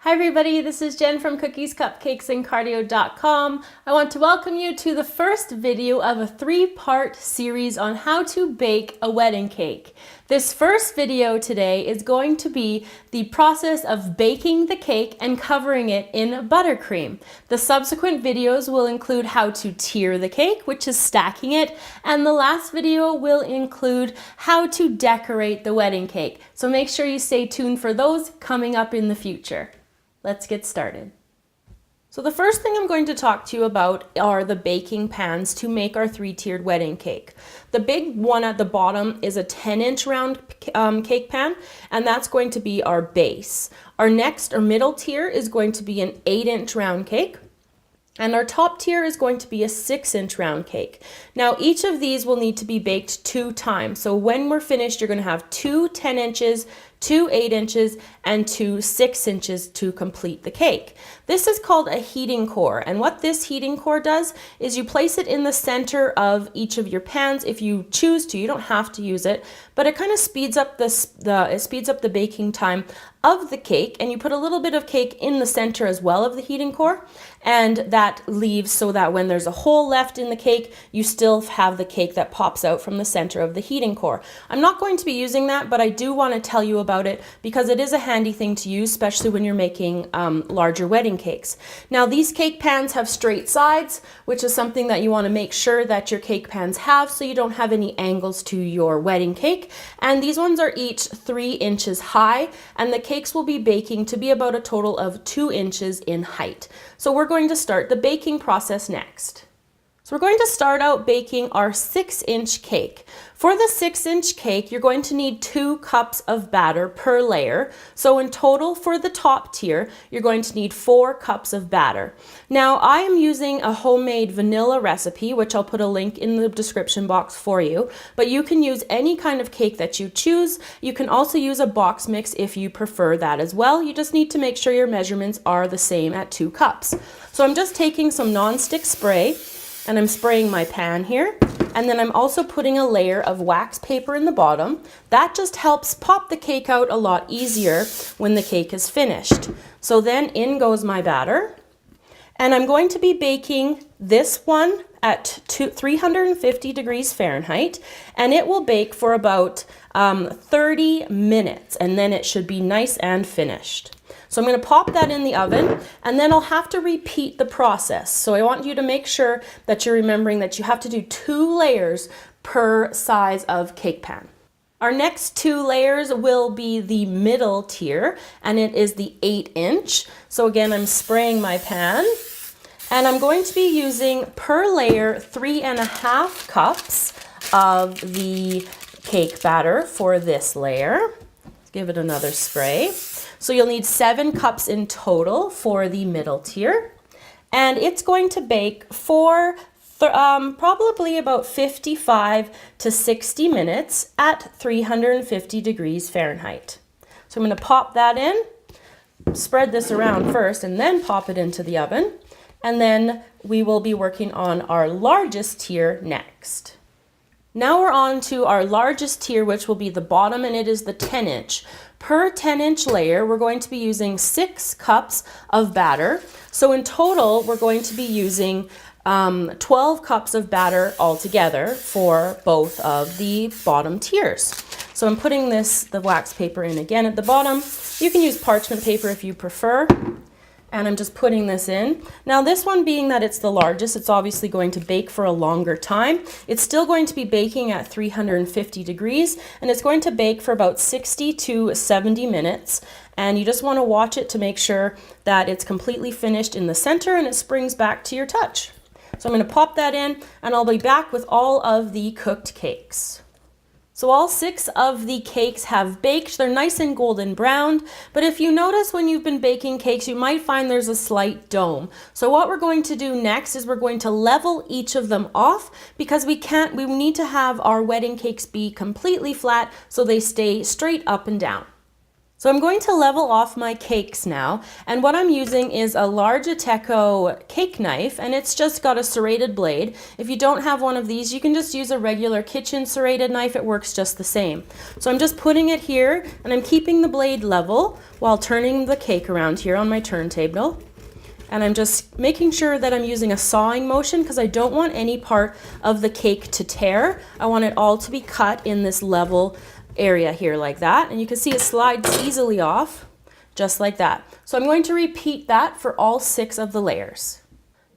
Hi everybody, this is Jen from Cookies, Cupcakes, and Codedwap.com. I want to welcome you to the first video of a three-part series on how to bake a wedding cake. This first video today is going to be the process of baking the cake and covering it in buttercream. The subsequent videos will include how to tier the cake, which is stacking it, and the last video will include how to decorate the wedding cake. So make sure you stay tuned for those coming up in the future. Let's get started. So the first thing I'm going to talk to you about are the baking pans to make our three-tiered wedding cake. The big one at the bottom is a 10-inch round cake pan, and that's going to be our base. Our next or middle tier is going to be an 8-inch round cake. And our top tier is going to be a 6-inch round cake. Now each of these will need to be baked 2 times. So when we're finished, you're going to have 2 10 inches, 2 8 inches, and 2 6 inches to complete the cake. This is called a heating core, and what this heating core does is you place it in the center of each of your pans if you choose to. You don't have to use it, but it kind of speeds up the baking time of the cake, and you put a little bit of cake in the center as well of the heating core, and that leaves so that when there's a hole left in the cake, you still have the cake that pops out from the center of the heating core. I'm not going to be using that, but I do want to tell you about it because it is a handy thing to use, especially when you're making larger wedding cakes. Now these cake pans have straight sides, which is something that you want to make sure that your cake pans have so you don't have any angles to your wedding cake. And these ones are each 3 inches high, and the cakes will be baking to be about a total of 2 inches in height. So we're going to start the baking process next. So we're going to start out baking our 6-inch cake. For the 6-inch cake, you're going to need 2 cups of batter per layer. So in total for the top tier, you're going to need 4 cups of batter. Now I am using a homemade vanilla recipe, which I'll put a link in the description box for you, but you can use any kind of cake that you choose. You can also use a box mix if you prefer that as well. You just need to make sure your measurements are the same at 2 cups. So I'm just taking some nonstick spray, and I'm spraying my pan here, and then I'm also putting a layer of wax paper in the bottom. That just helps pop the cake out a lot easier when the cake is finished. So then in goes my batter, and I'm going to be baking this one at 350 degrees Fahrenheit, and it will bake for about 30 minutes, and then it should be nice and finished. So I'm going to pop that in the oven, and then I'll have to repeat the process. So I want you to make sure that you're remembering that you have to do 2 layers per size of cake pan. Our next 2 layers will be the middle tier, and it is the 8-inch. So again, I'm spraying my pan, and I'm going to be using per layer 3.5 cups of the cake batter for this layer. Let's give it another spray. So you'll need 7 cups in total for the middle tier, and it's going to bake for probably about 55 to 60 minutes at 350 degrees Fahrenheit. So I'm going to pop that in, spread this around first, and then pop it into the oven, and then we will be working on our largest tier next. Now we're on to our largest tier, which will be the bottom, and it is the 10-inch. Per 10-inch layer, we're going to be using 6 cups of batter. So in total, we're going to be using 12 cups of batter altogether for both of the bottom tiers. So I'm putting the wax paper in again at the bottom. You can use parchment paper if you prefer. And I'm just putting this in. Now this one, being that it's the largest, it's obviously going to bake for a longer time. It's still going to be baking at 350 degrees, and it's going to bake for about 60 to 70 minutes. And you just want to watch it to make sure that it's completely finished in the center and it springs back to your touch. So I'm going to pop that in, and I'll be back with all of the cooked cakes. So all 6 of the cakes have baked. They're nice and golden browned, but if you notice when you've been baking cakes, you might find there's a slight dome. So what we're going to do next is we're going to level each of them off, because we need to have our wedding cakes be completely flat so they stay straight up and down. So I'm going to level off my cakes now, and what I'm using is a large Ateco cake knife, and it's just got a serrated blade. If you don't have one of these, you can just use a regular kitchen serrated knife. It works just the same. So I'm just putting it here, and I'm keeping the blade level while turning the cake around here on my turntable. And I'm just making sure that I'm using a sawing motion because I don't want any part of the cake to tear. I want it all to be cut in this level area here like that, and you can see it slides easily off just like that. So I'm going to repeat that for all 6 of the layers.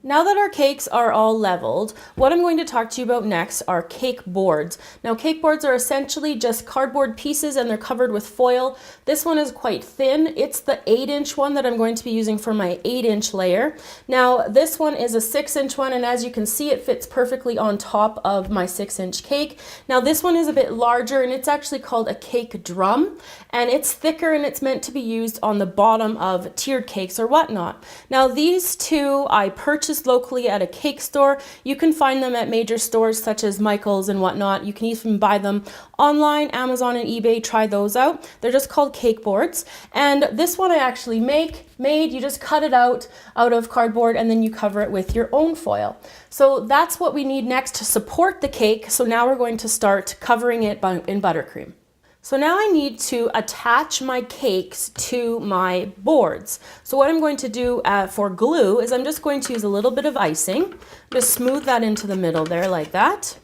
Now that our cakes are all leveled, what I'm going to talk to you about next are cake boards. Now, cake boards are essentially just cardboard pieces and they're covered with foil. This one is quite thin. It's the 8-inch one that I'm going to be using for my 8-inch layer. Now, this one is a 6-inch one, and as you can see, it fits perfectly on top of my 6-inch cake. Now, this one is a bit larger, and it's actually called a cake drum, and it's thicker, and it's meant to be used on the bottom of tiered cakes or whatnot. Now, these two I purchased locally at a cake store. You can find them at major stores such as Michael's and whatnot. You can even buy them online, Amazon and eBay. Try those out. They're just called cake boards. And this one I actually made. You just cut it out of cardboard and then you cover it with your own foil. So that's what we need next to support the cake. So now we're going to start covering it in buttercream. So now I need to attach my cakes to my boards. So what I'm going to do for glue is I'm just going to use a little bit of icing, just smooth that into the middle there like that.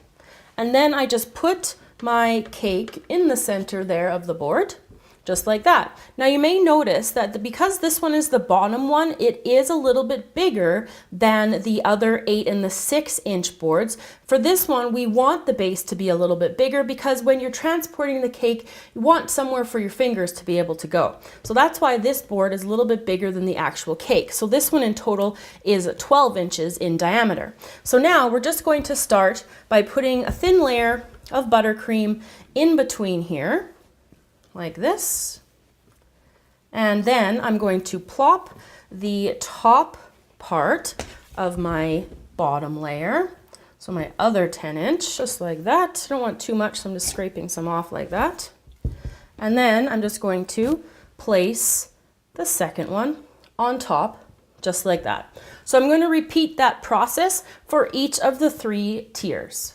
And then I just put my cake in the center there of the board, just like that. Now you may notice that because this one is the bottom one, it is a little bit bigger than the other 8 and the 6-inch boards. For this one, we want the base to be a little bit bigger because when you're transporting the cake, you want somewhere for your fingers to be able to go. So that's why this board is a little bit bigger than the actual cake. So this one in total is 12 inches in diameter. So now we're just going to start by putting a thin layer of buttercream in between here, like this. And then I'm going to plop the top part of my bottom layer. So my other 10-inch, just like that. I don't want too much, so I'm just scraping some off like that. And then I'm just going to place the second one on top, just like that. So I'm going to repeat that process for each of the 3 tiers.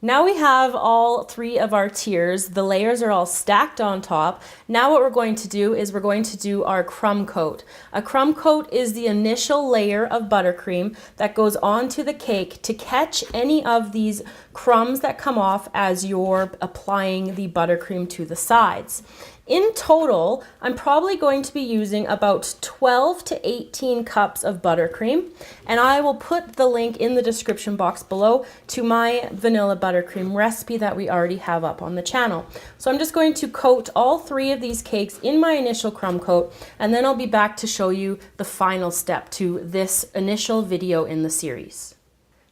Now we have all 3 of our tiers. The layers are all stacked on top. Now what we're going to do is we're going to do our crumb coat. A crumb coat is the initial layer of buttercream that goes onto the cake to catch any of these crumbs that come off as you're applying the buttercream to the sides. In total, I'm probably going to be using about 12 to 18 cups of buttercream, and I will put the link in the description box below to my vanilla buttercream recipe that we already have up on the channel. So I'm just going to coat all 3 of these cakes in my initial crumb coat, and then I'll be back to show you the final step to this initial video in the series.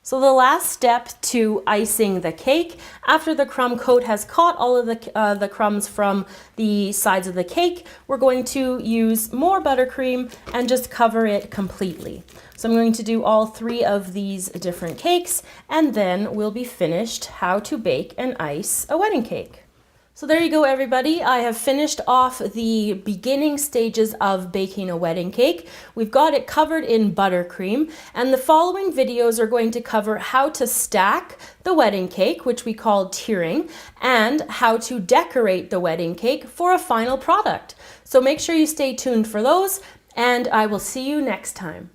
So the last step to icing the cake, after the crumb coat has caught all of the crumbs from the sides of the cake, we're going to use more buttercream and just cover it completely. So I'm going to do all 3 of these different cakes, and then we'll be finished how to bake and ice a wedding cake. So there you go, everybody. I have finished off the beginning stages of baking a wedding cake. We've got it covered in buttercream, and the following videos are going to cover how to stack the wedding cake, which we call tiering, and how to decorate the wedding cake for a final product. So make sure you stay tuned for those, and I will see you next time.